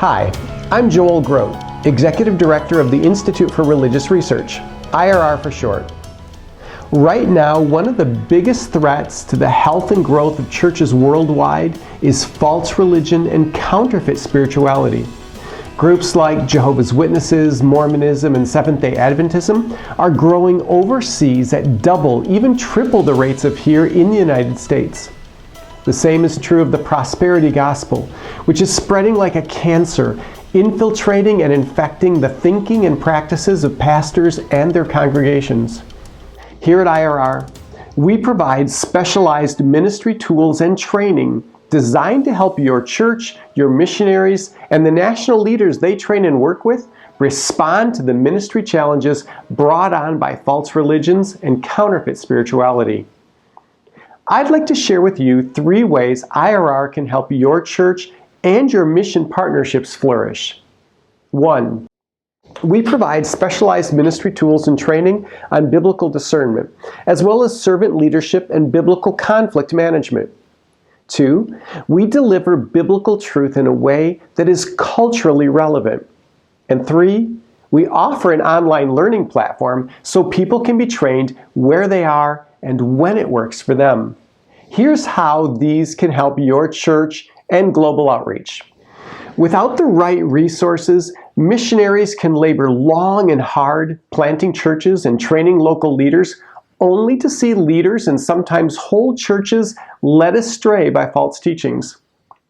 Hi, I'm Joel Groat, Executive Director of the Institute for Religious Research, IRR for short. Right now, one of the biggest threats to the health and growth of churches worldwide is false religion and counterfeit spirituality. Groups like Jehovah's Witnesses, Mormonism, and Seventh-day Adventism are growing overseas at double, even triple the rates of here in the United States. The same is true of the prosperity gospel, which is spreading like a cancer, infiltrating and infecting the thinking and practices of pastors and their congregations. Here at IRR, we provide specialized ministry tools and training designed to help your church, your missionaries, and the national leaders they train and work with respond to the ministry challenges brought on by false religions and counterfeit spirituality. I'd like to share with you 3 ways IRR can help your church and your mission partnerships flourish. 1. We provide specialized ministry tools and training on biblical discernment, as well as servant leadership and biblical conflict management. 2. We deliver biblical truth in a way that is culturally relevant. And 3. We offer an online learning platform so people can be trained where they are and when it works for them. Here's how these can help your church and global outreach. Without the right resources, missionaries can labor long and hard planting churches and training local leaders, only to see leaders and sometimes whole churches led astray by false teachings.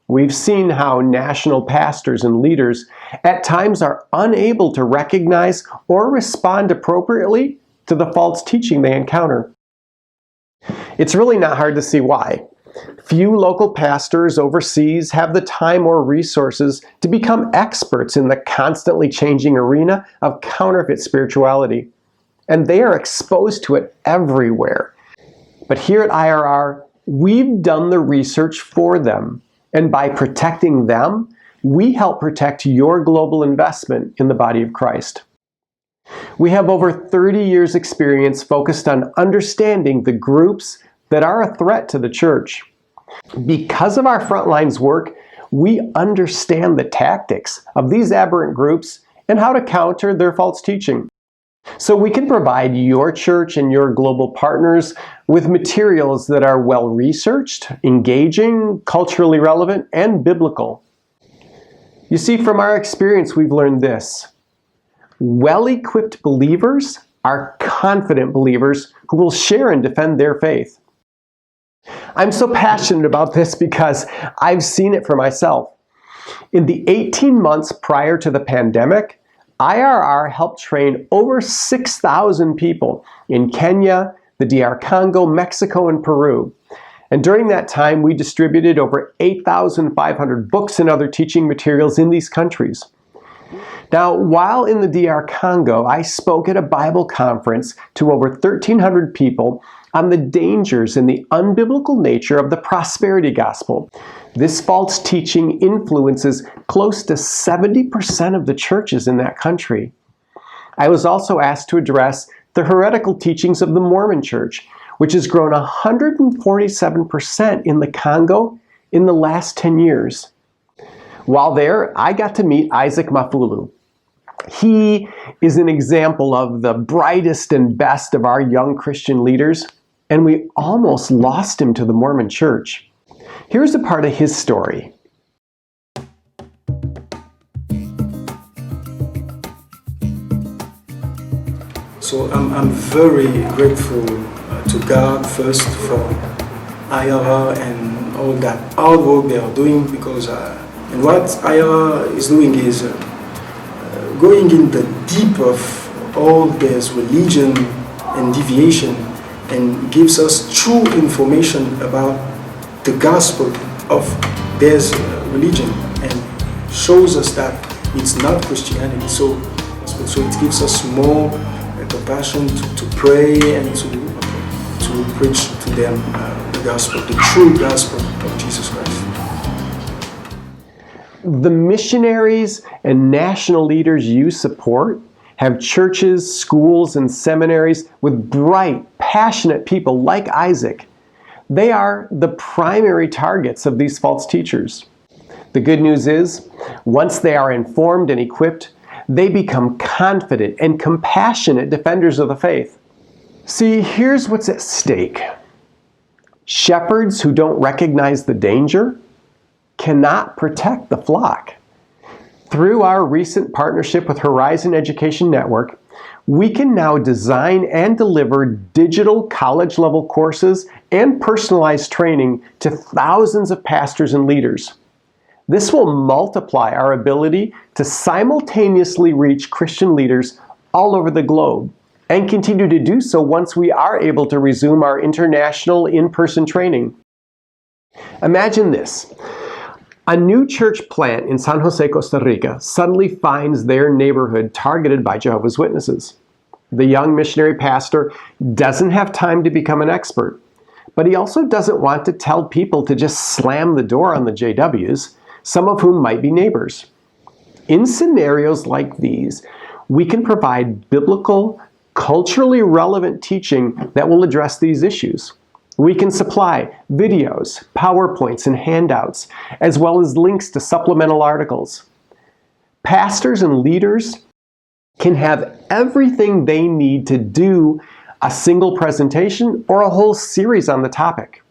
We've seen how national pastors and leaders at times are unable to recognize or respond appropriately to the false teaching they encounter. It's really not hard to see why. Few local pastors overseas have the time or resources to become experts in the constantly changing arena of counterfeit spirituality, and they are exposed to it everywhere. But here at IRR, we've done the research for them, and by protecting them, we help protect your global investment in the body of Christ. We have over 30 years' experience focused on understanding the groups that are a threat to the church. Because of our frontlines work, we understand the tactics of these aberrant groups and how to counter their false teaching. So we can provide your church and your global partners with materials that are well-researched, engaging, culturally relevant, and biblical. You see, from our experience, we've learned this. Well-equipped believers are confident believers who will share and defend their faith. I'm so passionate about this because I've seen it for myself. In the 18 months prior to the pandemic, IRR helped train over 6,000 people in Kenya, the DR Congo, Mexico, and Peru. And during that time, we distributed over 8,500 books and other teaching materials in these countries. Now, while in the DR Congo, I spoke at a Bible conference to over 1,300 people on the dangers and the unbiblical nature of the prosperity gospel. This false teaching influences close to 70% of the churches in that country. I was also asked to address the heretical teachings of the Mormon Church, which has grown 147% in the Congo in the last 10 years. While there, I got to meet Isaac Mafulu. He is an example of the brightest and best of our young Christian leaders, and we almost lost him to the Mormon Church. Here's a part of his story. So I'm very grateful to God first for IRR and all that hard work they are doing, because and what IRR is doing is going in the deep of all this religion and deviation, and gives us true information about the gospel of this religion, and shows us that it's not Christianity. So it gives us more compassion to pray and to preach to them the gospel, the true gospel of Jesus Christ. The missionaries and national leaders you support have churches, schools, and seminaries with bright, passionate people like Isaac. They are the primary targets of these false teachers. The good news is, once they are informed and equipped, they become confident and compassionate defenders of the faith. See, here's what's at stake. Shepherds who don't recognize the danger cannot protect the flock. Through our recent partnership with Horizon Education Network, we can now design and deliver digital college-level courses and personalized training to thousands of pastors and leaders. This will multiply our ability to simultaneously reach Christian leaders all over the globe and continue to do so once we are able to resume our international in-person training. Imagine this. A new church plant in San Jose, Costa Rica suddenly finds their neighborhood targeted by Jehovah's Witnesses. The young missionary pastor doesn't have time to become an expert, but he also doesn't want to tell people to just slam the door on the JWs, some of whom might be neighbors. In scenarios like these, we can provide biblical, culturally relevant teaching that will address these issues. We can supply videos, PowerPoints, and handouts, as well as links to supplemental articles. Pastors and leaders can have everything they need to do a single presentation or a whole series on the topic.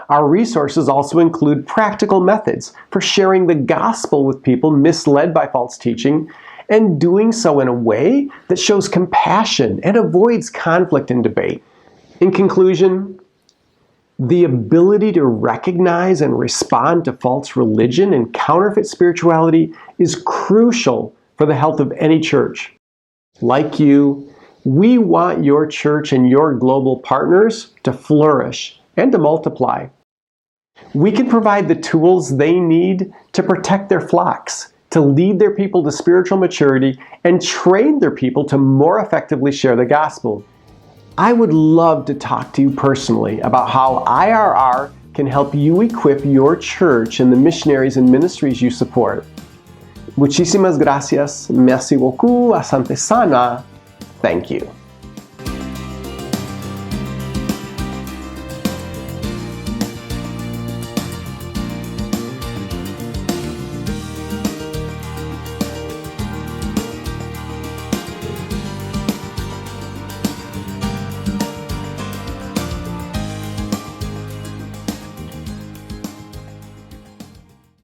Our resources also include practical methods for sharing the gospel with people misled by false teaching and doing so in a way that shows compassion and avoids conflict and debate. In conclusion, the ability to recognize and respond to false religion and counterfeit spirituality is crucial for the health of any church. Like you, we want your church and your global partners to flourish and to multiply. We can provide the tools they need to protect their flocks, to lead their people to spiritual maturity, and train their people to more effectively share the gospel. I would love to talk to you personally about how IRR can help you equip your church and the missionaries and ministries you support. Muchísimas gracias. Merci beaucoup. Asante sana. Thank you.